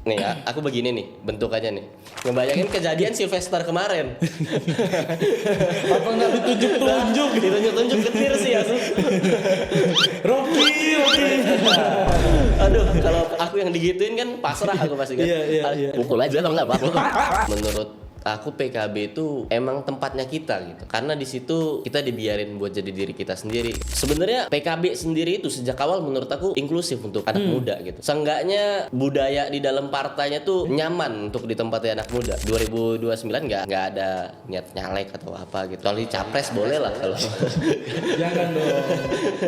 Nih, aku begini nih bentukannya nih. Ngebayangin kejadian Sylvester kemarin. Apa nggak ditunjuk-tunjuk? Ditunjuk-tunjuk ketir sih ya. Rocky. Aduh, kalau aku yang digituin kan pasrah aku pasti kan. Iya. Pukul aja kalau nggak apa-apa. Menurut aku PKB itu emang tempatnya kita gitu. Karena di situ kita dibiarin buat jadi diri kita sendiri. Sebenarnya PKB sendiri itu sejak awal menurut aku inklusif untuk anak muda gitu. Seenggaknya budaya di dalam partainya tuh nyaman untuk ditempati anak muda. 2029 nggak ada niat nyalek atau apa gitu. Kalau capres boleh lah kalau. Jangan dong.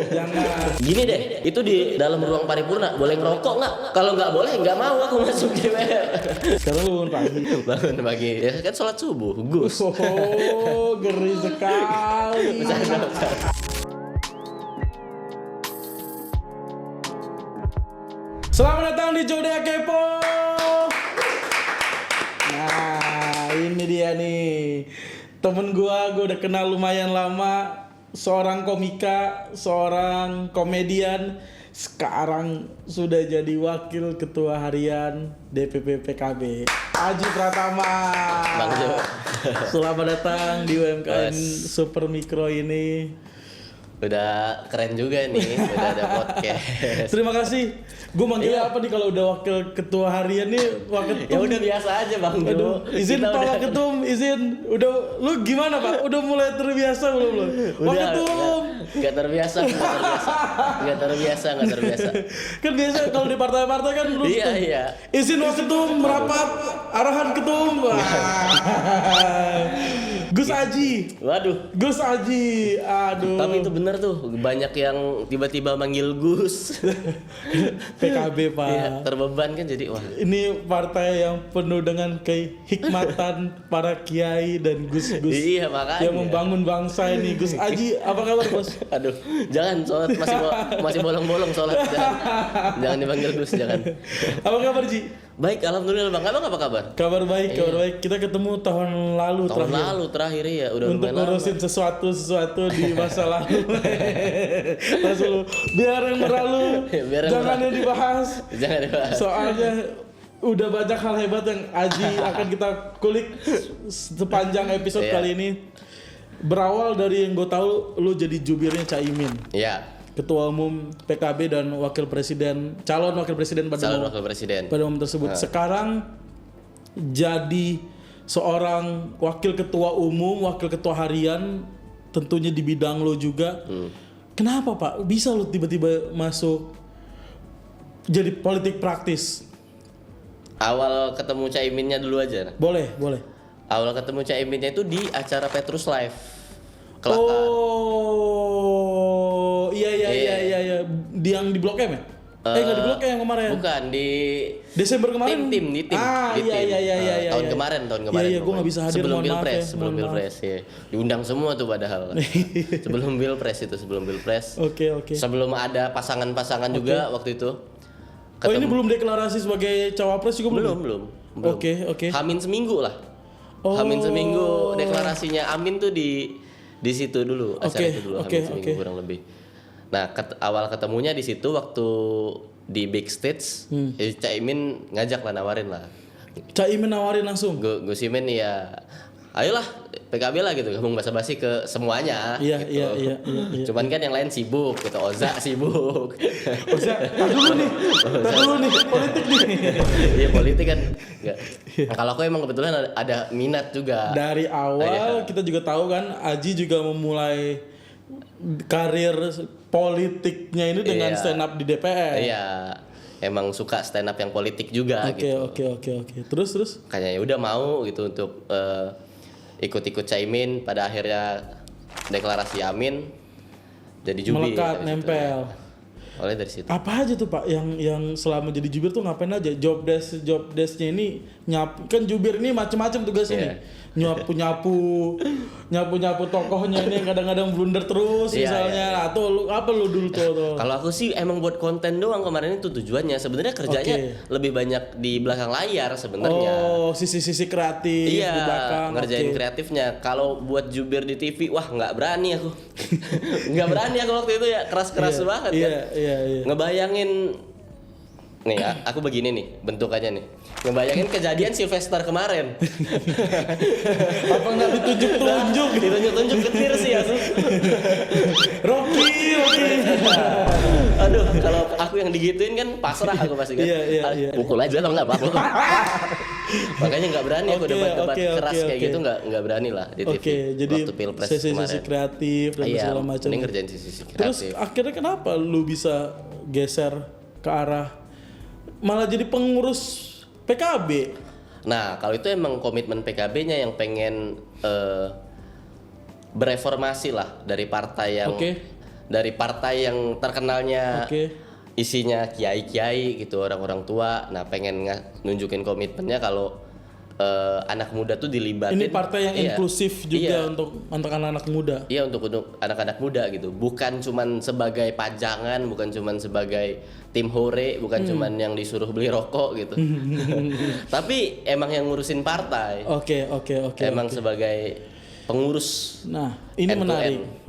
Jangan. Gini deh, itu di dalam ruang paripurna boleh ngerokok nggak? Kalau nggak boleh nggak mau aku masuk DPR. Sekarang lu bangun pagi. Bangun pagi, ya kan sholat subuh, Gus. Oh, ngeri sekali. Selamat datang di Jodoh Kepo. Nah, ini dia nih. Temen gua udah kenal lumayan lama. Seorang komika, seorang komedian. Sekarang sudah jadi wakil ketua harian DPP PKB, Aji Pratama. Bang Jo. Selamat datang di UMKM Super Mikro ini. Udah keren juga nih, udah ada podcast. Terima kasih. Gue manggilnya apa nih kalau udah wakil ketua harian nih? Ya udah biasa aja Bang Jo. Aduh, izin Pak Waketum, izin. Udah, lu gimana Pak? Udah mulai terbiasa belum lu? Waketum. Gak terbiasa. Kan biasa kalau di partai-partai kan lu Iya. izin Waketum merapat, arahan ketum. Gus Aji. Waduh. Gus Aji. Aduh. Tapi itu bener tuh, banyak yang tiba-tiba manggil Gus. PKB Pak. Iya, terbeban kan jadi wah. Ini partai yang penuh dengan kehikmatan para kiai dan gus-gus. Iya makanya. Yang membangun bangsa ini. Gus Aji, apa kabar Bos? Aduh, jangan sholat masih bolong-bolong sholat. Jangan dipanggil Gus, jangan. Apa kabar Ji? Baik, alhamdulillah Bang. Abang apa kabar? Kabar baik. Kita ketemu tahun lalu Terakhir ya, udah untuk lumayan ngurusin sesuatu di masa lalu. Biar yang berlalu, jangan yang dibahas. Jangan dibahas. Soalnya udah banyak hal hebat yang Aji akan kita kulik sepanjang episode kali ini. Berawal dari yang gue tahu, lu jadi jubirnya Caimin. Iya. Ketua Umum PKB dan calon wakil presiden pada momen tersebut. Sekarang jadi seorang wakil ketua umum, wakil ketua harian, tentunya di bidang lo juga. Kenapa Pak bisa lo tiba-tiba masuk jadi politik praktis? Awal ketemu Caiminnya dulu aja. Boleh. Awal ketemu Caiminnya itu di acara Petrus Live. Kelakar. Oh, iya. Yang di Blok M ya? Nggak di Blok M yang kemarin. Bukan, di Desember kemarin. Tim. Iya. Tahun kemarin. Iya, gue nggak bisa hadir. Sebelum Pilpres ya. Diundang semua tuh padahal. sebelum Pilpres. Oke. Sebelum ada pasangan-pasangan juga waktu itu. Oh, ini belum deklarasi sebagai cawapres juga belum. Oke. Hamin seminggu lah. Hamin seminggu deklarasinya Amin tuh di situ dulu, acara itu dulu. Hamin seminggu kurang lebih. Nah, awal ketemunya di situ waktu di backstage, Caimin ngajak lah, nawarin lah. Caimin nawarin langsung. Gus Imin ya, ayolah PKB lah gitu, ngomong basa-basi ke semuanya. Iya. Cuman kan yang lain sibuk, gitu. Oza sibuk. Oza, tak dulu nih, politik nih. Iya politik kan. Kalau aku emang kebetulan ada minat juga. Dari awal kita juga tahu kan, Aji juga memulai karir politiknya ini dengan stand up di DPR. Iya. Emang suka stand up yang politik juga gitu. Oke. Terus? Kayaknya udah mau gitu untuk ikut-ikut Caimin, pada akhirnya deklarasi Amin jadi jubir. Melekat, nempel. Oleh dari situ. Apa aja tuh Pak yang selama jadi jubir tuh ngapain aja? Job desknya ini kan jubir ini macam-macam tugasnya nih. Nyapu tokohnya ini yang kadang-kadang blunder terus misalnya. Atau apa lu dulu tuh? Kalau aku sih emang buat konten doang kemarin itu tujuannya. Sebenarnya kerjanya lebih banyak di belakang layar sebenarnya. Oh, sisi kreatif di belakang. Ngerjain kreatifnya. Kalau buat jubir di TV, wah nggak berani aku. Nggak berani aku waktu itu ya, keras banget kan. Iya. Ngebayangin Nih, aku begini nih bentukannya nih. Ngebayangin kejadian Sylvester kemarin. Apa nggak ditunjuk-tunjuk? Ditunjuk-tunjuk getir sih ya. Rocky. Aduh, kalau aku yang digituin kan pasrah aku pasti kan. Iya. Pukul aja lah nggak apa-apa. Makanya nggak berani aku debat-debat keras kayak gitu, nggak berani lah di TV. Oke, jadi waktu Pilpres sisi kemarin. kreatif dan segala macam. Ini ngerjain sisi kreatif. Terus akhirnya kenapa lu bisa geser ke arah malah jadi pengurus PKB? Nah, kalau itu emang komitmen PKB-nya yang pengen bereformasi lah dari partai yang terkenalnya isinya kiai-kiai gitu, orang-orang tua. Nah, pengen nunjukin komitmennya kalau anak muda tuh dilibatin. Ini partai yang inklusif juga untuk anak-anak muda. Iya, untuk anak-anak muda gitu. Bukan cuman sebagai pajangan, bukan cuman sebagai tim hore, bukan cuman yang disuruh beli rokok gitu. Tapi emang yang ngurusin partai. Oke. Emang sebagai pengurus. Nah, ini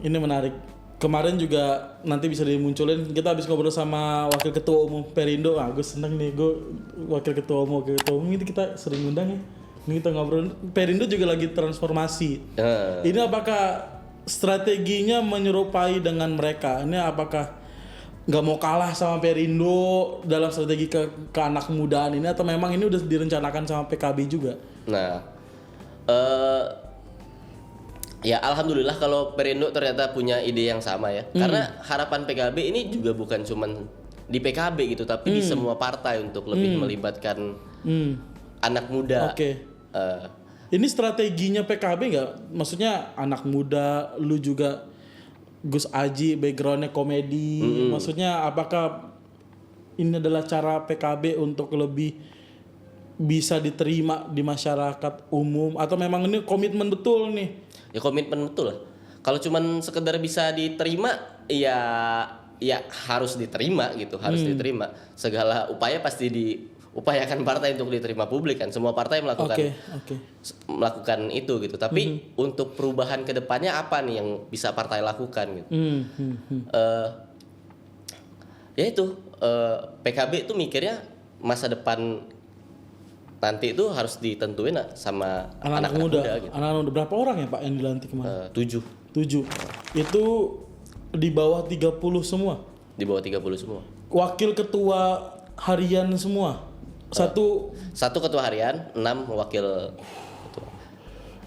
menarik. Kemarin juga nanti bisa dimunculin. Kita habis ngobrol sama Wakil Ketua Umum Perindo. Gue seneng nih, gue Wakil Ketua Umum ini kita sering undang ya. Ini kita ngobrol. Perindo juga lagi transformasi. Ini apakah strateginya menyerupai dengan mereka? Ini apakah nggak mau kalah sama Perindo dalam strategi ke anak mudaan ini, atau memang ini udah direncanakan sama PKB juga? Nah, ya alhamdulillah kalau Perindo ternyata punya ide yang sama ya. Karena harapan PKB ini juga bukan cuman di PKB gitu, tapi di semua partai untuk lebih melibatkan anak muda. Ini strateginya PKB nggak? Maksudnya anak muda, lu juga Gus Aji backgroundnya komedi. Maksudnya apakah ini adalah cara PKB untuk lebih bisa diterima di masyarakat umum, atau memang ini komitmen betul nih? Ya komitmen betul lah. Kalau cuman sekedar bisa diterima, ya harus diterima gitu, harus diterima. Segala upaya pasti diupayakan partai untuk diterima publik kan. Semua partai melakukan melakukan itu gitu. Tapi untuk perubahan ke depannya apa nih yang bisa partai lakukan gitu? Ya itu PKB itu mikirnya masa depan nanti itu harus ditentuin sama anak-anak muda gitu. Anak-anak muda berapa orang ya Pak yang dilantik kemarin? 7. Itu di bawah 30 semua? Di bawah 30 semua. Wakil ketua harian semua? Satu ketua harian, 6 wakil ketua.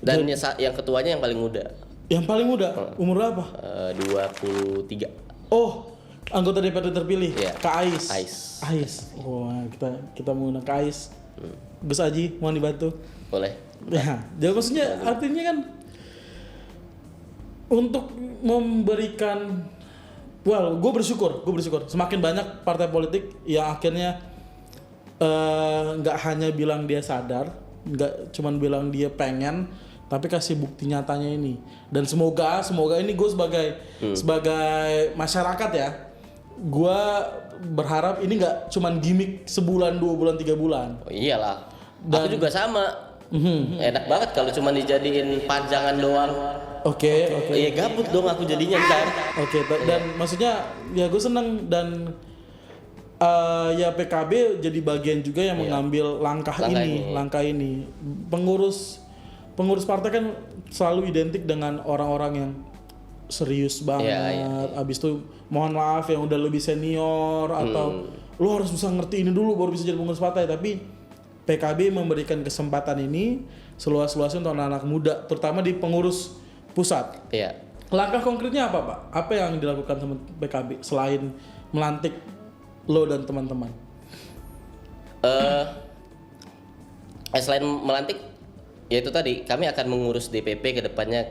Dan yang ketuanya yang paling muda. Yang paling muda? Umur berapa? 23. Oh, anggota DPRD terpilih? Yeah. Kak Ais. Oh, kita menggunakan Kak Ais. Gus Aji, mau dibantu? Boleh. Ya, jadi maksudnya artinya kan untuk memberikan, gue bersyukur semakin banyak partai politik yang akhirnya nggak hanya bilang dia sadar, nggak cuman bilang dia pengen, tapi kasih bukti nyatanya ini. Dan semoga ini gue sebagai masyarakat ya, gue berharap ini nggak cuman gimmick sebulan, 2 bulan, 3 bulan. Oh, iyalah. Aku juga sama. Enak banget kalau cuma dijadiin panjangan doang. Oke. Iya gabut dong aku jadinya ntar. Dan maksudnya ya gue seneng, dan ya PKB jadi bagian juga yang mengambil langkah ini. Pengurus partai kan selalu identik dengan orang-orang yang serius banget. Abis itu mohon maaf yang udah lebih senior, atau lu harus bisa ngerti ini dulu baru bisa jadi pengurus partai. Tapi PKB memberikan kesempatan ini seluas-luasnya untuk anak-anak muda, terutama di pengurus pusat. Iya. Langkah konkretnya apa Pak? Apa yang dilakukan sama PKB selain melantik lo dan teman-teman? Selain melantik, ya itu tadi kami akan mengurus DPP ke depannya.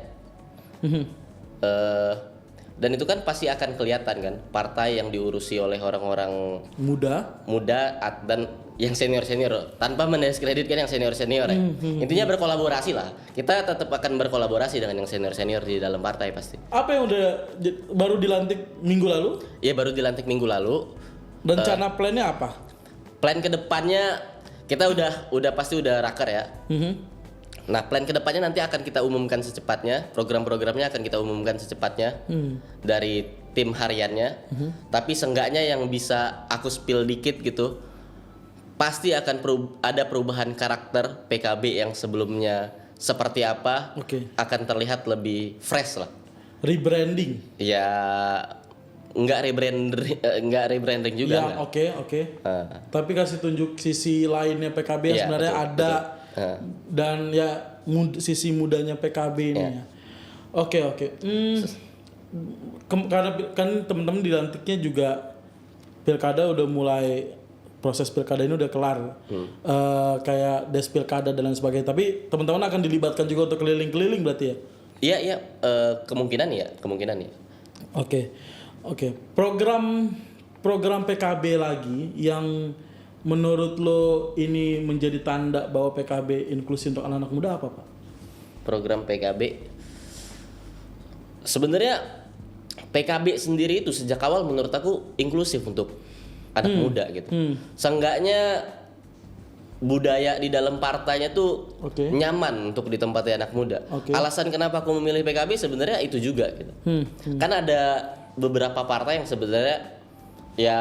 Dan itu kan pasti akan kelihatan kan, partai yang diurusi oleh orang-orang muda dan yang senior tanpa mendiskreditkan yang senior ya. Intinya berkolaborasi lah. Kita tetap akan berkolaborasi dengan yang senior di dalam partai pasti. Apa yang baru dilantik minggu lalu? Iya, baru dilantik minggu lalu. Rencana plannya apa? Plan kedepannya kita udah pasti udah raker ya. Nah, plan kedepannya nanti akan kita umumkan secepatnya. Program-programnya akan kita umumkan secepatnya dari tim hariannya. Tapi seenggaknya yang bisa aku spill dikit gitu, pasti akan ada perubahan karakter PKB yang sebelumnya seperti apa, akan terlihat lebih fresh lah. Rebranding? Ya nggak rebranding juga. Ya oke. Tapi kasih tunjuk sisi lainnya PKB yang sebenarnya betul, ada betul. Dan ya sisi mudanya PKB ini ya. Oke. Karena kan teman-teman dilantiknya juga pilkada udah mulai, proses pilkada ini udah kelar, kayak des pilkada dan lain sebagainya. Tapi teman-teman akan dilibatkan juga untuk keliling-keliling berarti ya? Iya, kemungkinan ya. Oke. Program PKB lagi yang menurut lo ini menjadi tanda bahwa PKB inklusi untuk anak-anak muda apa, Pak? Program PKB sebenarnya PKB sendiri itu sejak awal menurut aku inklusif untuk anak muda gitu. Seenggaknya budaya di dalam partainya tuh nyaman untuk ditempati anak muda. Alasan kenapa aku memilih PKB sebenarnya itu juga gitu. Kan ada beberapa partai yang sebenarnya ya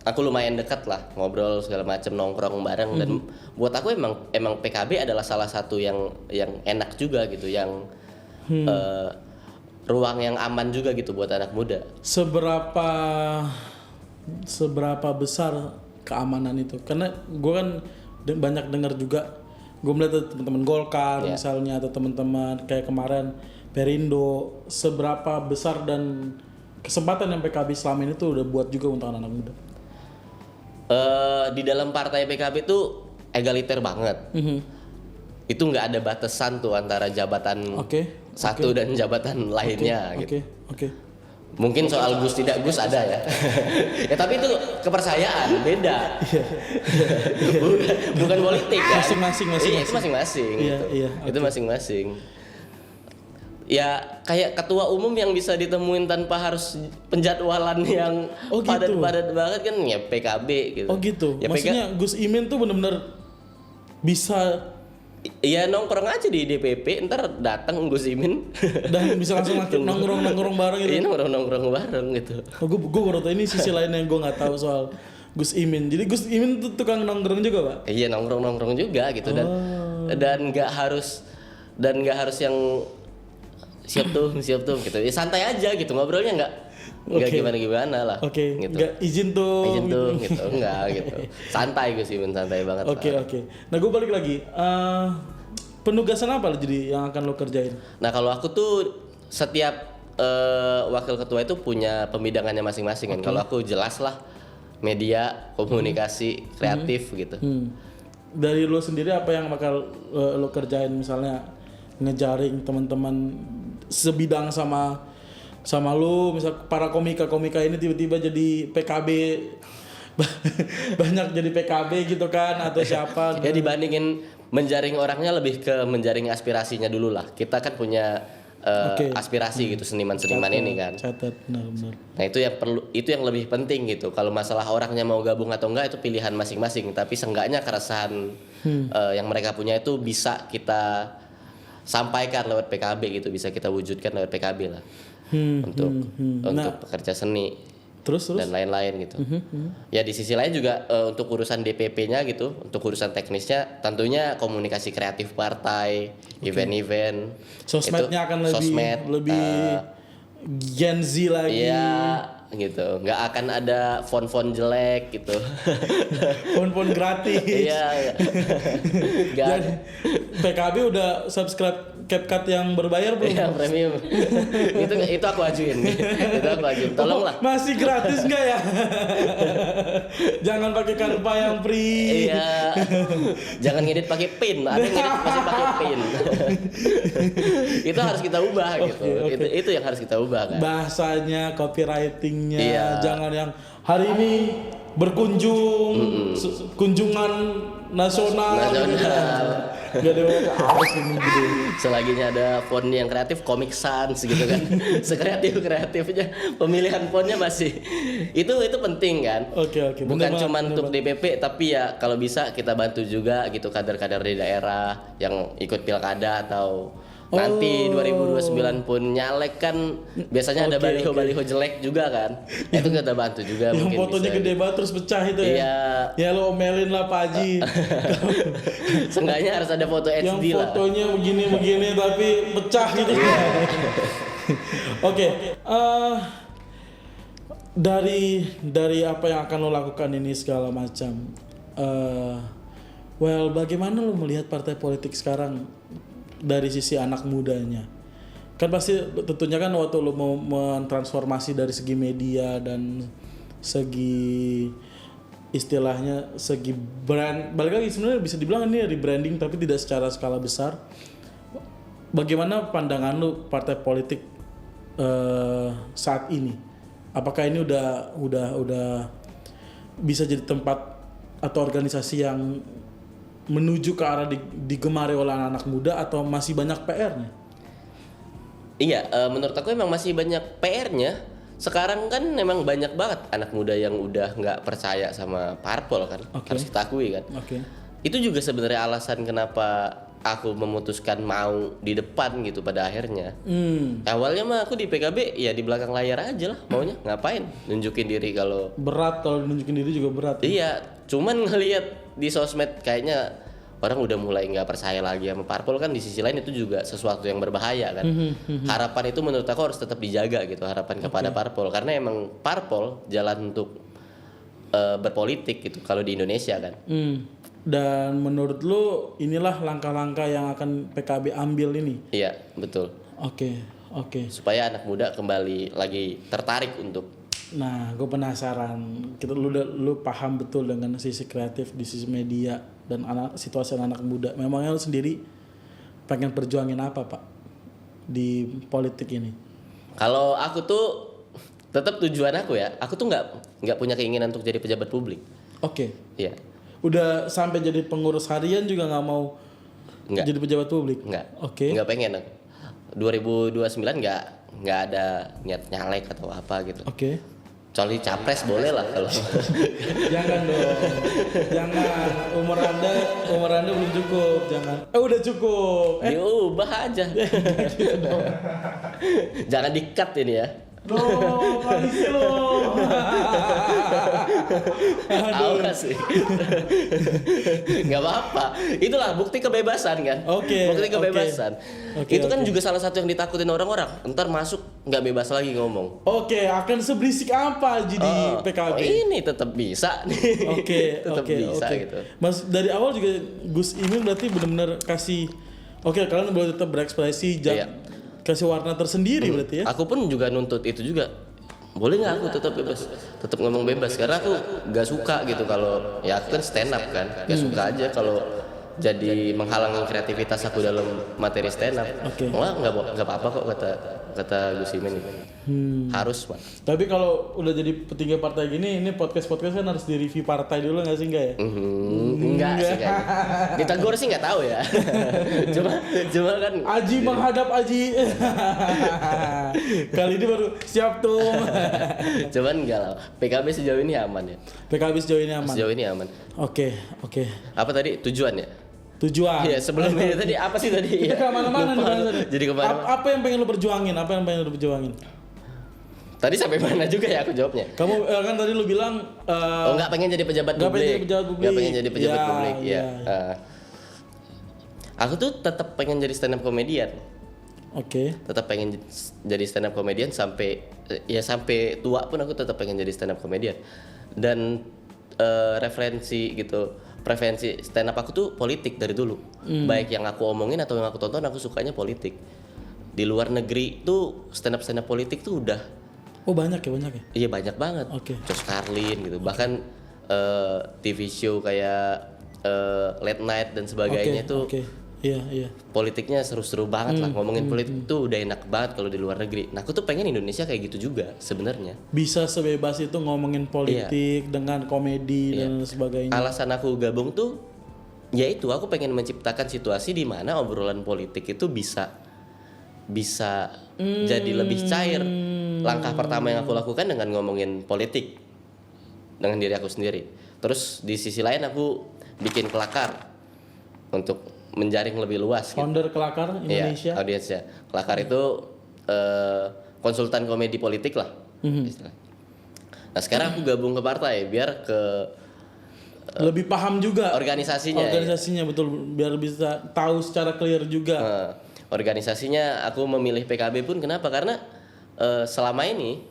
aku lumayan dekat lah, ngobrol segala macam, nongkrong bareng, dan buat aku emang PKB adalah salah satu yang enak juga gitu, yang ruang yang aman juga gitu buat anak muda. Seberapa besar keamanan itu? Karena gue kan banyak dengar juga, gue melihat teman-teman Golkar misalnya, atau teman-teman kayak kemarin Perindo, seberapa besar dan kesempatan yang PKB selama ini tuh udah buat juga untuk anak-anak muda? Di dalam partai PKB tuh egaliter banget. Itu nggak ada batasan tuh antara jabatan satu dan jabatan lainnya gitu. Mungkin soal Gus tidak Gus ada ya. Ya tapi itu kepercayaan, beda. Bukan politik kan. Masing-masing. Itu masing-masing gitu. Itu masing-masing. Ya kayak ketua umum yang bisa ditemuin tanpa harus penjadwalan yang padat-padat banget kan ya PKB gitu. Oh gitu. Ya, maksudnya Gus Imin tuh benar-benar bisa ya nongkrong aja di DPP, ntar datang Gus Imin dan bisa langsung nongkrong bareng gitu. Iya, nongkrong bareng gitu. Gue baru tahu ini sisi lain yang gue nggak tahu soal Gus Imin. Jadi Gus Imin tuh tukang nongkrong juga, Pak? Iya, nongkrong juga gitu. Dan nggak harus yang siap tuh gitu. Ya santai aja gitu, ngobrolnya nggak gimana lah. Gitu. Nggak izin tuh gitu, enggak gitu. Santai Gus Imin, santai banget. Oke. Nah gue balik lagi, penugasan apa jadi yang akan lo kerjain? Nah kalau aku tuh setiap wakil ketua itu punya pembidangannya masing-masing kan. Kalau aku jelas lah media, komunikasi, kreatif gitu. Dari lo sendiri apa yang bakal lo kerjain, misalnya ngejaring teman-teman sebidang sama lu, misal para komika ini tiba-tiba jadi PKB banyak jadi PKB gitu kan, atau siapa ya dibandingin menjaring orangnya lebih ke menjaring aspirasinya dulu lah. Kita kan punya aspirasi gitu, seniman-seniman ini kan. Catat, benar. Nah itu yang lebih penting gitu. Kalau masalah orangnya mau gabung atau enggak itu pilihan masing-masing, tapi seenggaknya keresahan yang mereka punya itu bisa kita sampaikan lewat PKB gitu, bisa kita wujudkan lewat PKB lah. Untuk pekerja seni terus dan lain-lain gitu. Ya di sisi lain juga untuk urusan DPP-nya gitu, untuk urusan teknisnya tentunya komunikasi kreatif partai, event-event. Sosmednya akan lebih Gen Z lagi. Iya gitu, nggak akan ada font-font jelek gitu. Font gratis. Iya. Dan PKB udah subscribe CapCut yang berbayar belum? Yang premium. itu aku ajuin. Tolonglah. Masih gratis nggak ya? Jangan pakai Canva yang free. Iya. Jangan ngedit pakai pin. Ada yang ngedit masih pakai pin. Itu harus kita ubah gitu. Itu yang harus kita ubah kan. Bahasanya, copywritingnya, jangan yang hari ini berkunjung, kunjungan nasional. Gak ada harus ini gitu. Selaginya ada font yang kreatif, Comic Sans gitu kan. Sekreatifnya, pemilihan fontnya masih itu penting kan. Oke. Bukan cuma untuk DPP, tapi ya kalau bisa kita bantu juga gitu kader-kader di daerah yang ikut pilkada atau Nanti 2029 pun nyalek kan biasanya ada baliho-baliho jelek juga kan. Itu kita bantu juga yang mungkin fotonya bisa. gede banget terus pecah itu Iya. Ya lo omelin lah Pak Haji. Seenggaknya harus ada foto HD Yang lah. fotonya begini-begini tapi pecah gitu. Oke. Dari apa yang akan lo lakukan ini segala macam. Bagaimana lo melihat partai politik sekarang dari sisi anak mudanya? Kan pasti tentunya kan waktu lo mau mentransformasi dari segi media dan segi istilahnya segi brand, balik lagi sebenarnya bisa dibilang ini rebranding tapi tidak secara skala besar. Bagaimana pandangan lo partai politik saat ini? Apakah ini udah bisa jadi tempat atau organisasi yang menuju ke arah digemari oleh anak-anak muda atau masih banyak PR-nya? Iya, menurut aku emang masih banyak PR-nya. Sekarang kan memang banyak banget anak muda yang udah nggak percaya sama parpol kan, harus kita akui kan. Itu juga sebenarnya alasan kenapa aku memutuskan mau di depan gitu pada akhirnya. Awalnya mah aku di PKB ya di belakang layar aja lah maunya, ngapain nunjukin diri kalau berat, kalau nunjukin diri juga berat. Iya, cuman ngelihat di sosmed kayaknya orang udah mulai nggak percaya lagi sama parpol kan. Di sisi lain itu juga sesuatu yang berbahaya kan. Harapan itu menurut aku harus tetap dijaga gitu, harapan kepada parpol, karena emang parpol jalan untuk berpolitik gitu kalau di Indonesia kan. Dan menurut lu inilah langkah-langkah yang akan PKB ambil ini? Iya, betul. Oke. Supaya anak muda kembali lagi tertarik untuk. Nah, gue penasaran. Lu paham betul dengan sisi kreatif di sisi media dan situasi anak muda. Memangnya lu sendiri pengen perjuangin apa, Pak, di politik ini? Kalau aku tuh tetap tujuan aku ya. Aku tuh nggak punya keinginan untuk jadi pejabat publik. Oke. Iya. Udah sampai jadi pengurus harian juga nggak mau jadi pejabat publik? Nggak. Oke. Nggak pengen aku. 2029 nggak ada niat nyalek atau apa gitu. Oke. Kecuali capres boleh lah kalau. Jangan dong. Jangan. Umur anda belum cukup. Jangan. Udah cukup. Diubah aja. Gitu dong. Jangan di-cut ini ya. Loh, nggak bisa loh. Awas sih. Nggak apa-apa. Itulah bukti kebebasan kan. Bukti kebebasan. Itu kan juga salah satu yang ditakutin orang-orang. Ntar masuk nggak bebas lagi ngomong. Akan seberisik apa jadi PKB? Ini tetap bisa nih. Tetap bisa gitu. Mas dari awal juga Gus Imin berarti benar-benar kasih. Kalian boleh tetap berekspresi. Kasih warna tersendiri berarti ya. Aku pun juga nuntut itu juga. Boleh nggak aku tetap bebas, tetap ngomong bebas, karena aku nggak suka gitu kalau ya aku kan stand up kan, nggak suka aja kalau jadi menghalangi kreativitas aku dalam materi stand up. Nggak apa-apa kok kata Gus Imin gitu. Harus Pak. Tapi kalau udah jadi petinggi partai gini, ini podcast kan harus di-review partai dulu nggak sih, enggak ya? Enggak sih kayaknya. Ditegur sih nggak tahu ya. cuma kan. Aji menghadap Aji. Kali ini baru siap tuh. Cuman enggak lah. PKB sejauh ini aman ya. PKB sejauh ini aman. Sejauh ini aman. Oke. Apa tadi tujuannya? Tujuan. Iya, sebelumnya tadi apa sih tadi? Kita kemana-mana nih bahasanya. Jadi kemana? Apa yang pengen lu perjuangin? Tadi sampai mana juga ya aku jawabnya? Kamu kan tadi lu bilang nggak pengen jadi pejabat publik. Nggak pengen jadi pejabat publik. Ya. Aku tuh tetap pengen jadi stand up comedian. Tetap pengen jadi stand up comedian sampai tua pun aku tetap pengen jadi stand up comedian. Dan preferensi stand up aku tuh politik dari dulu. Baik yang aku omongin atau yang aku tonton, aku sukanya politik. Di luar negeri tuh stand up politik tuh udah banyak ya? Iya, banyak banget. Josh Carlin gitu. Bahkan TV show kayak Late Night dan sebagainya itu Iya. Politiknya seru-seru banget lah. Ngomongin politik tuh udah enak banget kalau di luar negeri. Nah, aku tuh pengen Indonesia kayak gitu juga sebenarnya. Bisa sebebas itu ngomongin politik dengan komedi dan sebagainya. Alasan aku gabung tuh yaitu aku pengen menciptakan situasi di mana obrolan politik itu bisa jadi lebih cair. Langkah pertama yang aku lakukan dengan ngomongin politik dengan diri aku sendiri. Terus di sisi lain aku bikin kelakar untuk menjaring lebih luas. Founder Kelakar Indonesia. Iya, audiensnya. Kelakar itu konsultan komedi politik lah. Istilah. Nah sekarang aku gabung ke partai biar lebih paham juga organisasinya. Organisasinya betul, biar bisa tahu secara clear juga. Organisasinya aku memilih PKB pun kenapa? Karena selama ini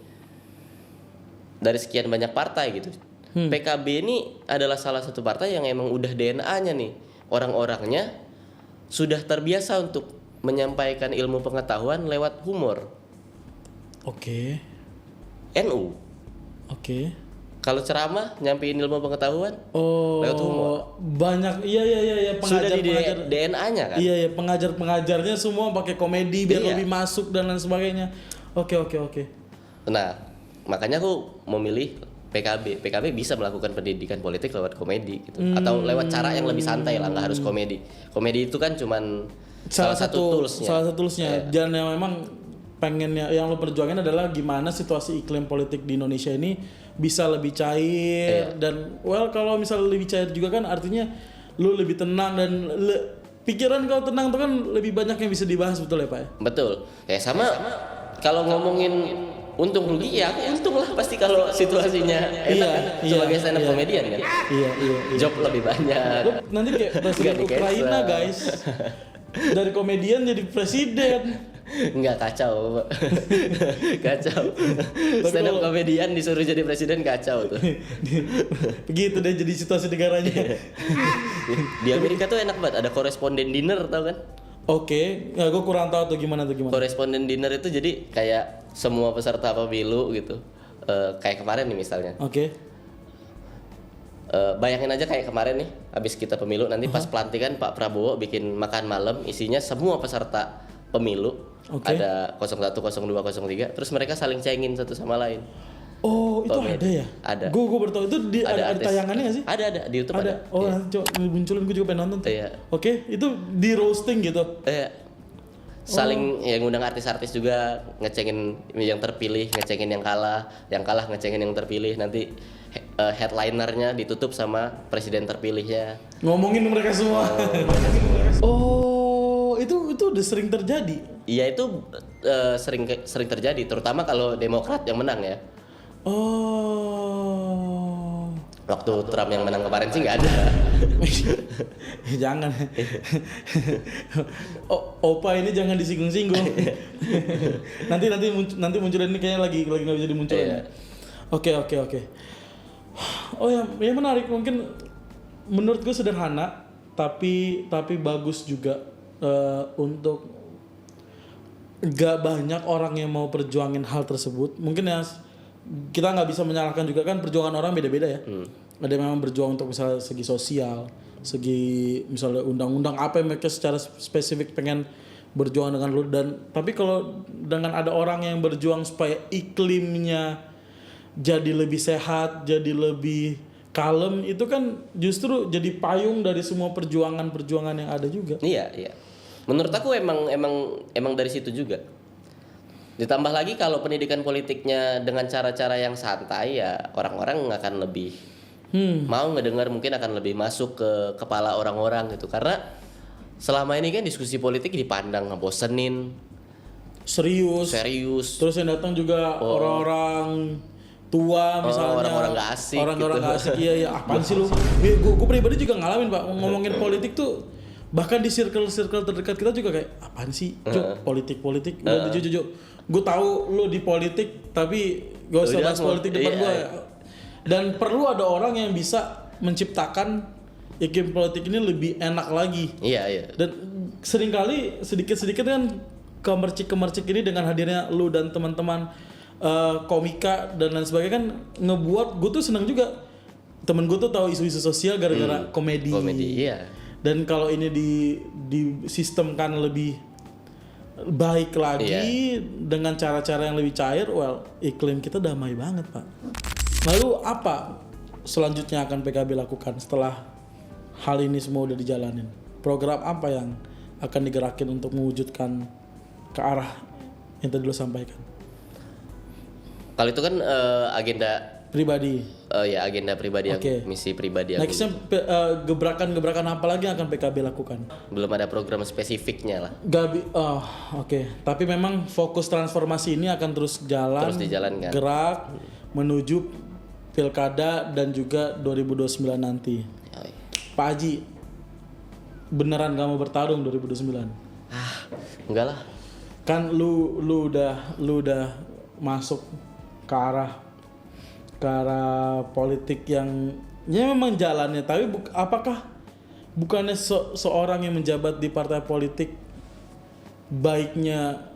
dari sekian banyak partai gitu, PKB ini adalah salah satu partai yang emang udah DNA-nya nih, orang-orangnya sudah terbiasa untuk menyampaikan ilmu pengetahuan lewat humor. Oke. NU. Oke. Kalau ceramah nyampein ilmu pengetahuan lewat humor. Banyak iya Sudah di DNA-nya kan. Iya pengajar-pengajarnya semua pakai komedi biar Iya. lebih masuk dan lain sebagainya. Oke. Nah, makanya aku memilih PKB. PKB bisa melakukan pendidikan politik lewat komedi gitu. Atau lewat cara yang lebih santai lah, nggak harus komedi. Komedi itu kan cuman salah satu toolsnya. Salah satu toolsnya. Dan yang memang pengennya yang lo perjuangin adalah gimana situasi iklim politik di Indonesia ini bisa lebih cair dan kalau misalnya lebih cair juga kan artinya lo lebih tenang dan pikiran kalau tenang tuh kan lebih banyak yang bisa dibahas, betul ya Pak ya? Betul. Ya sama kalau ngomongin untung rugi ya aku untung lah pasti kalau situasinya enak kan sebagai stand up comedian kan. Iya. Job lebih banyak. Lo nanti kayak presiden Ukraina guys. Dari komedian jadi presiden. Enggak, kacau. Kacau. Stand up komedian disuruh jadi presiden kacau tuh. Begitu deh jadi situasi negaranya. Di Amerika tuh enak banget, ada koresponden dinner tau kan? Oke, ya gue kurang tahu tuh gimana. Koresponden dinner itu jadi kayak semua peserta pemilu gitu. Kayak kemarin nih misalnya. Oke. Bayangin aja kayak kemarin nih, habis kita pemilu nanti pas pelantikan Pak Prabowo bikin makan malam isinya semua peserta pemilu. Ada 01, 02, 03, terus mereka saling cengin satu sama lain. Oh, itu ada ya? Ada. Gue bertahu itu ada tayangannya nggak sih? Ada di YouTube ada. Oh, nanti coba munculin, gue juga pengen nonton tuh. Iya. Oke, itu di roasting gitu. Saling yang ngundang artis-artis juga, ngecengin yang terpilih, ngecengin yang kalah ngecengin yang terpilih. Nanti headlinernya ditutup sama presiden terpilihnya. Ngomongin mereka semua. Itu udah sering terjadi. Iya, itu sering terjadi, terutama kalau Demokrat yang menang ya. Waktu Trump yang menang kemarin sih nggak ada. Jangan. Opa ini jangan disinggung-singgung. nanti munculin ini kayaknya lagi nggak bisa dimunculin. Iya. Oke. Oh ya menarik, mungkin menurut gue sederhana tapi bagus juga untuk gak banyak orang yang mau perjuangin hal tersebut. Mungkin ya kita nggak bisa menyalahkan juga kan, perjuangan orang beda-beda ya. Ada yang memang berjuang untuk misalnya segi sosial, segi misalnya undang-undang apa yang mereka secara spesifik pengen berjuang dengan lu, tapi kalau dengan ada orang yang berjuang supaya iklimnya jadi lebih sehat, jadi lebih kalem, itu kan justru jadi payung dari semua perjuangan yang ada juga. Iya. Menurut aku emang dari situ juga. Ditambah lagi kalau pendidikan politiknya dengan cara-cara yang santai ya orang-orang akan lebih mau ngedengar, mungkin akan lebih masuk ke kepala orang-orang gitu. Karena selama ini kan diskusi politik dipandang ngebosenin, serius. Terus yang datang juga orang-orang tua misalnya, orang-orang gak asik. Orang-orang gitu. gak asik. Iya, apaan sih lu? Gue pribadi juga ngalamin Pak, ngomongin politik tuh. Bahkan di circle terdekat kita juga kayak apaan sih? Politik. Udah jujur. Gue tahu lu di politik tapi gak usah bahas politik depan gue. Dan perlu ada orang yang bisa menciptakan iklim politik ini lebih enak lagi. Iya. Dan seringkali sedikit-sedikit kan kemercik ini dengan hadirnya lu dan teman-teman komika dan lain sebagainya kan ngebuat gue tuh senang juga. Temen gue tuh tahu isu-isu sosial gara-gara komedi. Iya. Dan kalau ini di sistemkan lebih baik lagi dengan cara-cara yang lebih cair, iklim kita damai banget Pak. Lalu apa selanjutnya akan PKB lakukan setelah hal ini semua udah dijalanin? Program apa yang akan digerakin untuk mewujudkan ke arah yang tadi lo sampaikan? Kalau itu kan agenda Pribadi. Ya agenda pribadi aku, misi pribadi aku. Nextnya gebrakan-gebrakan apa lagi yang akan PKB lakukan? Belum ada program spesifiknya lah. Tapi memang fokus transformasi ini akan terus dijalankan. Gerak menuju pilkada dan juga 2029 nanti. Pak Haji, beneran gak mau bertarung 2029? Enggak lah. Kan lu udah masuk ke arah politik yang ya memang jalannya, tapi apakah bukannya seorang yang menjabat di partai politik baiknya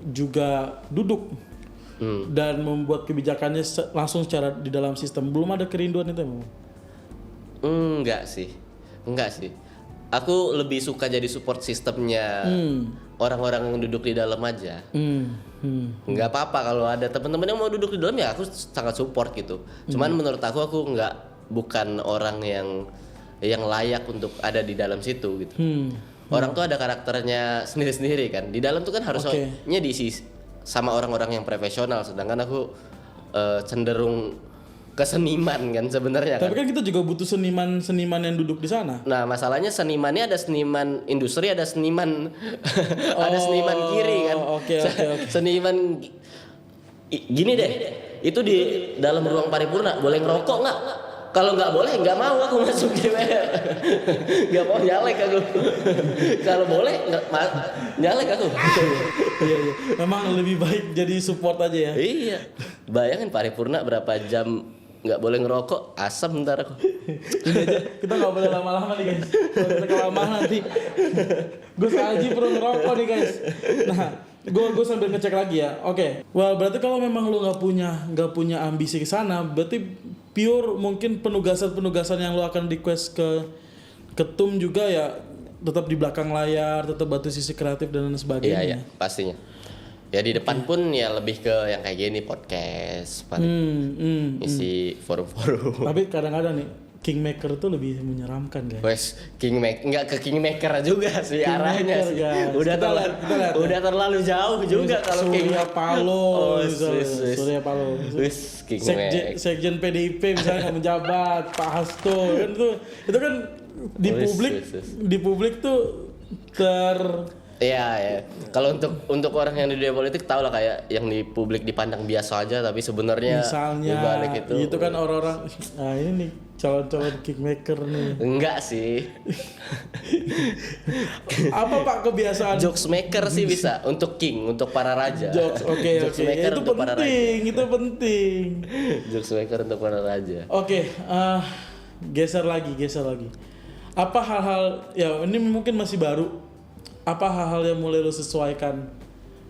juga duduk dan membuat kebijakannya langsung secara di dalam sistem? Belum ada kerinduan itu memang? Enggak sih. Aku lebih suka jadi support sistemnya orang-orang yang duduk di dalam aja. Nggak apa-apa kalau ada teman-teman yang mau duduk di dalam, ya aku sangat support gitu. Cuman menurut aku bukan orang yang layak untuk ada di dalam situ gitu. Orang tuh ada karakternya sendiri-sendiri kan. Di dalam tuh kan harusnya diisi sama orang-orang yang profesional, sedangkan aku cenderung ke seniman kan sebenarnya. Tapi kan kita juga butuh seniman yang duduk di sana. Nah, masalahnya senimannya ada seniman industri, ada seniman ada seniman kiri kan. Seniman gini deh. Itu di dalam ruang paripurna boleh ngerokok nggak? Kalau nggak boleh, nggak mau aku masuk DPR. Nggak mau nyalek aku. Kalau boleh nyalek aku. Iya. Memang lebih baik jadi support aja ya. Iya. Bayangin paripurna berapa jam nggak boleh ngerokok, asam ntar aku. Ini aja, kita nggak boleh lama-lama nih guys. Kalau kita kelamaan nanti gue Haji perlu ngerokok nih guys. Nah, gue sambil ngecek lagi ya. Berarti kalau memang lu nggak punya ambisi ke sana, berarti pure mungkin penugasan yang lu akan request ke ketum juga ya tetap di belakang layar, tetap bantu sisi kreatif dan lain sebagainya. Iya, pastinya. Ya di depan pun ya lebih ke yang kayak gini, podcast, isi forum-forum. Tapi kadang-kadang nih Kingmaker tuh lebih menyeramkan guys. Wes, Nggak ke Kingmaker juga sih arahnya sih. Udah terlalu jauh juga kalau Surya Paloh. Surya Paloh. Kingmaker. Sekjen PDIP misalnya menjabat, Pak Hasto kan itu kan di publik tuh Iya. Kalau untuk orang yang di dunia politik tau lah, kayak yang di publik dipandang biasa aja, tapi sebenarnya misalnya dibalik itu kan orang-orang ini nih calon-calon Kingmaker nih. Enggak sih. Apa Pak kebiasaan? Jokes maker sih bisa untuk para raja. Jokes, oke. Maker Itu penting. Jokes maker untuk para raja. Geser lagi. Apa hal-hal ya ini mungkin masih baru? Apa hal-hal yang mulai lu sesuaikan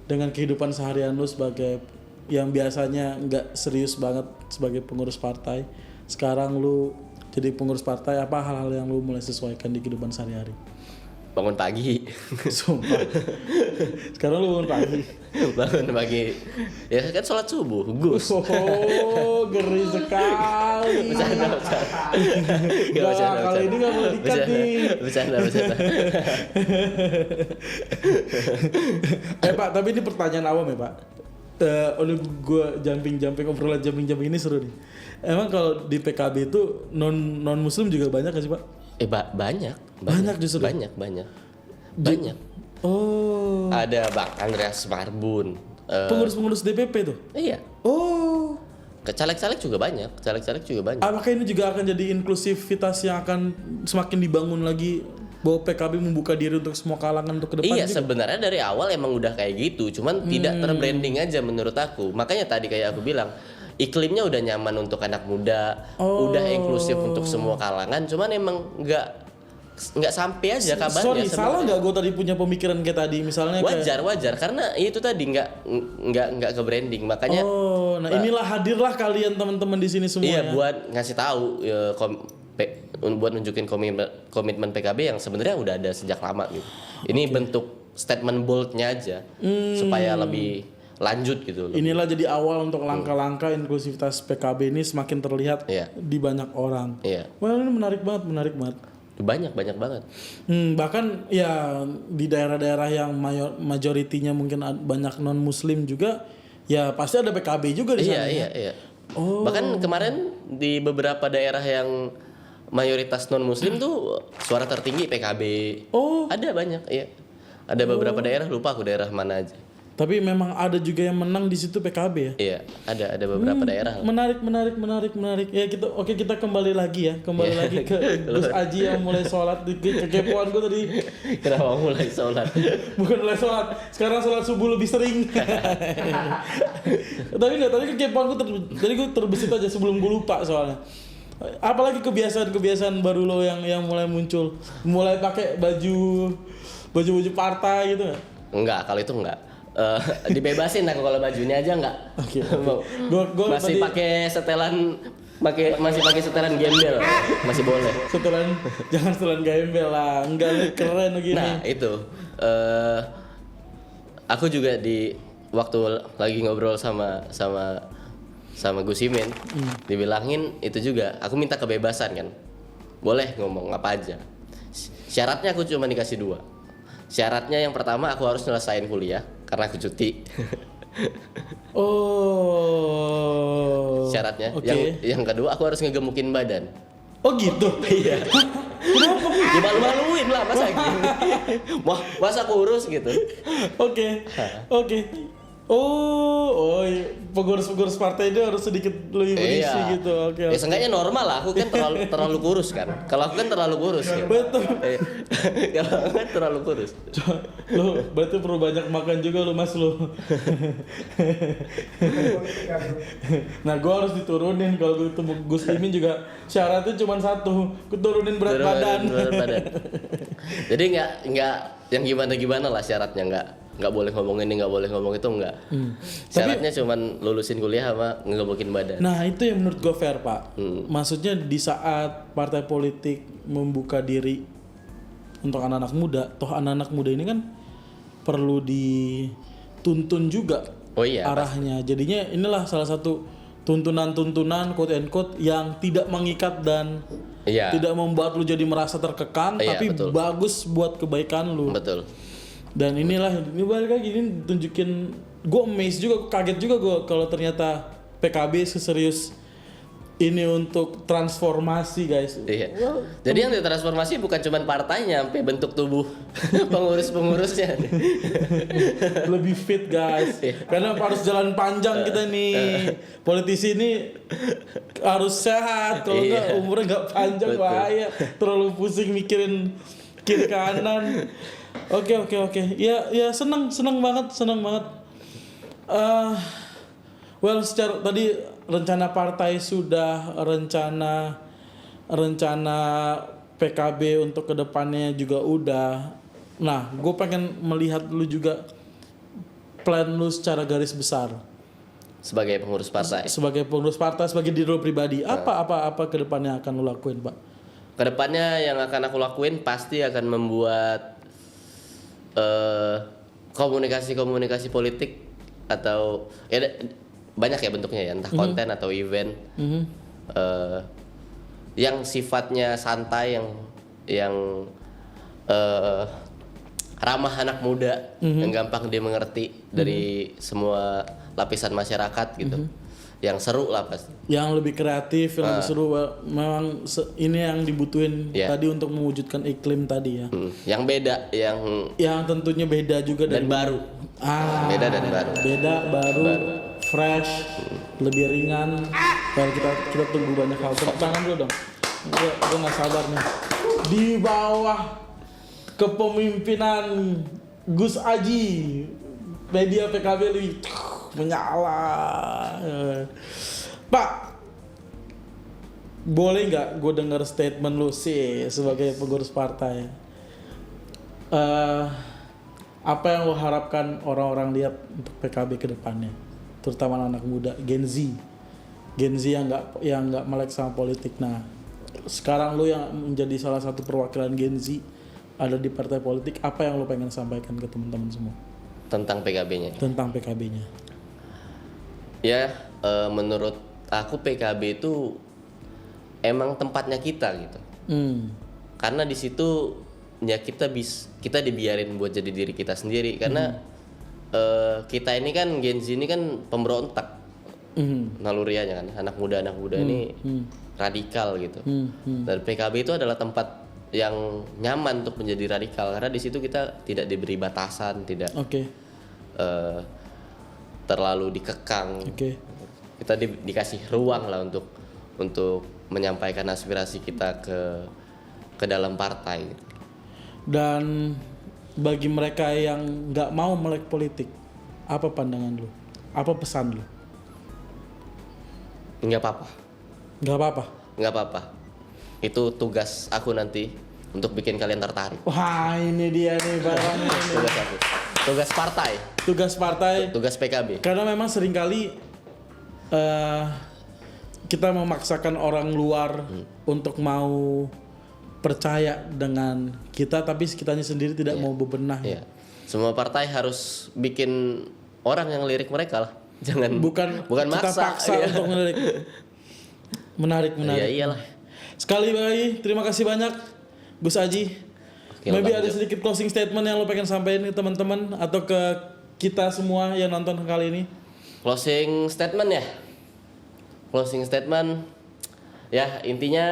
dengan kehidupan seharian lu sebagai yang biasanya nggak serius banget sebagai pengurus partai, sekarang lu jadi pengurus partai, apa hal-hal yang lu mulai sesuaikan di kehidupan sehari-hari? Bangun pagi. Sumpah. Sekarang lu bangun pagi. Ya kan sholat subuh, Gus. Oh, ngeri sekali. Bercanda. Kalau ini nggak boleh dikat nih. Bercanda. Pak, tapi ini pertanyaan awam ya Pak. Gue obrolan jumping ini seru nih. Emang kalau di PKB itu non muslim juga banyak gak sih Pak? Banyak justru. Banyak. Oh. Ada Bang Andreas Marbun. Pengurus DPP tuh? Iya. Oh. Caleg-caleg juga banyak. Apakah ini juga akan jadi inklusivitas yang akan semakin dibangun lagi, bahwa PKB membuka diri untuk semua kalangan untuk ke depan? Iya, juga? Sebenarnya dari awal emang udah kayak gitu, cuman tidak terbranding aja menurut aku. Makanya tadi kayak aku bilang, iklimnya udah nyaman untuk anak muda, udah inklusif untuk semua kalangan, cuman emang nggak sampai aja kabarnya. Sorry, salah nggak gue tadi punya pemikiran kayak tadi misalnya? Wajar karena itu tadi nggak ke branding, makanya. Nah inilah hadirlah kalian teman-teman di sini semua. Iya, buat ngasih tahu buat nunjukin komitmen PKB yang sebenarnya udah ada sejak lama gitu. Ini bentuk statement boldnya aja supaya lebih lanjut gitu. Inilah jadi awal untuk langkah-langkah inklusivitas PKB ini semakin terlihat di banyak orang. Iya. Wah, ini menarik banget. Banyak banget. Bahkan ya di daerah-daerah yang majoritinya mungkin banyak non muslim juga, ya pasti ada PKB juga di sana. Iya. Bahkan kemarin di beberapa daerah yang mayoritas non muslim tuh suara tertinggi PKB. Ada banyak, iya. Ada beberapa daerah, lupa aku daerah mana aja. Tapi memang ada juga yang menang di situ PKB ya? Iya, ada beberapa daerah. Menarik. Ya kita kembali lagi lagi ke Gus Aji yang mulai sholat. Kekepoan gue tadi. Kenapa mulai sholat? Bukan mulai sholat, sekarang sholat subuh lebih sering. Tadi kekepoan gue tadi gue terbesit aja sebelum gue lupa soalnya. Apalagi kebiasaan baru lo yang mulai muncul, mulai pakai baju partai gitu. Enggak, kalau itu enggak. Dibebasin aku kalau bajunya aja enggak. Oke. Gua masih pakai setelan masih pakai setelan gembel. Masih boleh. Jangan setelan gembel lah. Enggak keren begini. Nah, itu. Aku juga di waktu lagi ngobrol sama Gus Imin, dibilangin itu juga. Aku minta kebebasan kan. Boleh ngomong apa aja. Syaratnya aku cuma dikasih 2. Syaratnya yang pertama aku harus nyelesain kuliah karena aku cuti. Syaratnya. Okay. Yang kedua aku harus ngegemukin badan. Oh gitu. Iya. Kenapa? Ya malu-maluin lah masa gini. Masa kurus gitu. Oke. Pengurus partai itu harus sedikit lebih berisi gitu. Oke. Ya seenggaknya normal lah. Aku kan terlalu kurus kan. Kalau aku kan terlalu kurus. Gitu. Betul. Kalau aku kan terlalu kurus. Lo berarti perlu banyak makan juga lo mas lo. Nah gue harus diturunin kalau gue ketemu Gus Imin juga syaratnya cuma satu, kuturunin berat badan. Jadi nggak yang gimana lah syaratnya nggak boleh ngomong ini, nggak boleh ngomong itu, nggak. Syaratnya cuma lulusin kuliah sama ngegemukin badan. Nah itu yang menurut gue fair pak. Maksudnya di saat partai politik membuka diri untuk anak-anak muda, toh anak-anak muda ini kan perlu dituntun juga arahnya. Pasti. Jadinya inilah salah satu tuntunan quote and quote yang tidak mengikat dan tidak membuat lu jadi merasa terkekang, tapi betul. Bagus buat kebaikan lu. Betul. Dan ini balik lagi ini tunjukin, gue amazed juga, kaget juga gue kalau ternyata PKB seserius ini untuk transformasi guys. Iya. Jadi yang ditransformasi bukan cuma partainya, sampai bentuk tubuh pengurus-pengurusnya. Lebih fit guys. Karena harus jalan panjang kita nih. Politisi ini harus sehat, kalau enggak umurnya enggak panjang. Betul. Bahaya. Terlalu pusing mikirin kiri kanan. Oke. Ya senang banget. Well, secara tadi rencana partai sudah, rencana PKB untuk kedepannya juga udah. Nah, gue pengen melihat lu juga plan lu secara garis besar. Sebagai pengurus partai. Sebagai diri lu pribadi. Apa kedepannya akan lu lakuin, Pak? Kedepannya yang akan aku lakuin pasti akan membuat komunikasi politik atau banyak ya bentuknya ya, entah konten atau event yang sifatnya santai, yang ramah anak muda, yang gampang dimengerti dari semua lapisan masyarakat gitu. Yang seru lah pasti. Yang lebih kreatif, yang lebih seru. Memang ini yang dibutuhin tadi untuk mewujudkan iklim tadi ya. Yang beda, yang tentunya beda juga dan baru. Beda dan baru. Baru. Fresh, lebih ringan. Well, kita tunggu banyak hal. Tepuk tangan dulu dong. Gue nggak sabar nih. Di bawah kepemimpinan Gus Aji, media PKB lebih menyala. Pak, boleh nggak gue dengar statement lu sih sebagai pengurus partai? Apa yang lo harapkan orang-orang lihat untuk PKB ke depannya, terutama anak muda, Gen Z yang nggak melek sama politik. Nah, sekarang lo yang menjadi salah satu perwakilan Gen Z ada di partai politik, apa yang lo pengen sampaikan ke teman-teman semua tentang PKB-nya? Tentang PKB-nya. Ya, menurut aku PKB itu emang tempatnya kita gitu. Karena di situ ya kita dibiarin buat jadi diri kita sendiri. Karena kita ini kan Gen Z ini kan pemberontak. nalurianya kan. Anak muda ini radikal gitu. Dan PKB itu adalah tempat yang nyaman untuk menjadi radikal karena di situ kita tidak diberi batasan, tidak terlalu dikekang. Kita dikasih ruang lah untuk menyampaikan aspirasi kita ke dalam partai. Dan bagi mereka yang nggak mau melek politik, apa pandangan lu? Apa pesan lu? Nggak apa-apa. Nggak apa-apa. Itu tugas aku nanti untuk bikin kalian tertarik. Wah, ini dia nih barangnya ini. Tugas aku. Tugas partai. Tugas PKB. Karena memang seringkali kita memaksakan orang luar untuk mau percaya dengan kita, tapi kitanya sendiri tidak mau bebenah. Semua partai harus bikin orang yang lirik mereka lah. Jangan bukan kita maksa. Paksa untuk melirik. Menarik. Iya iyalah. Sekali lagi terima kasih banyak Gus Aji. Maybe ada sedikit closing statement yang lo pengen sampaikan ke teman-teman atau ke kita semua yang nonton kali ini. Closing statement ya intinya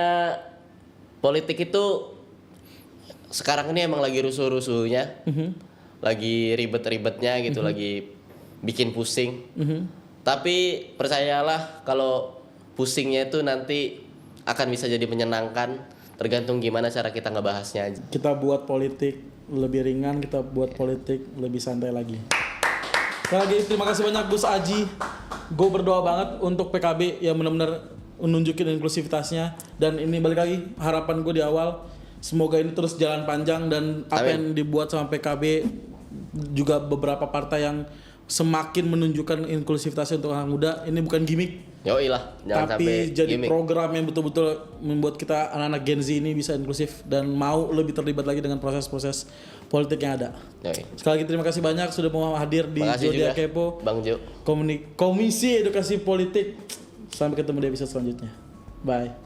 politik itu sekarang ini emang lagi rusuh-rusuhnya, lagi ribet-ribetnya gitu, lagi bikin pusing. Tapi percayalah kalau pusingnya itu nanti akan bisa jadi menyenangkan, tergantung gimana cara kita ngebahasnya aja. Kita buat politik lebih ringan, kita buat politik lebih santai lagi. Sekali lagi terima kasih banyak Gus Aji. Gue berdoa banget untuk PKB yang benar-benar menunjukin inklusivitasnya. Dan ini balik lagi harapan gue di awal, semoga ini terus jalan panjang dan apa yang dibuat sama PKB juga beberapa partai yang semakin menunjukkan inklusivitasnya untuk anak muda. Ini bukan gimmick. Yoi lah, jangan tapi sampai jadi gimmick. Program yang betul-betul membuat kita anak-anak Gen Z ini bisa inklusif dan mau lebih terlibat lagi dengan proses-proses politik yang ada. Yoi. Sekali lagi terima kasih banyak sudah mau hadir di Zodiac Kepo. Bang Jo. Komisi Edukasi Politik. Sampai ketemu di episode selanjutnya. Bye.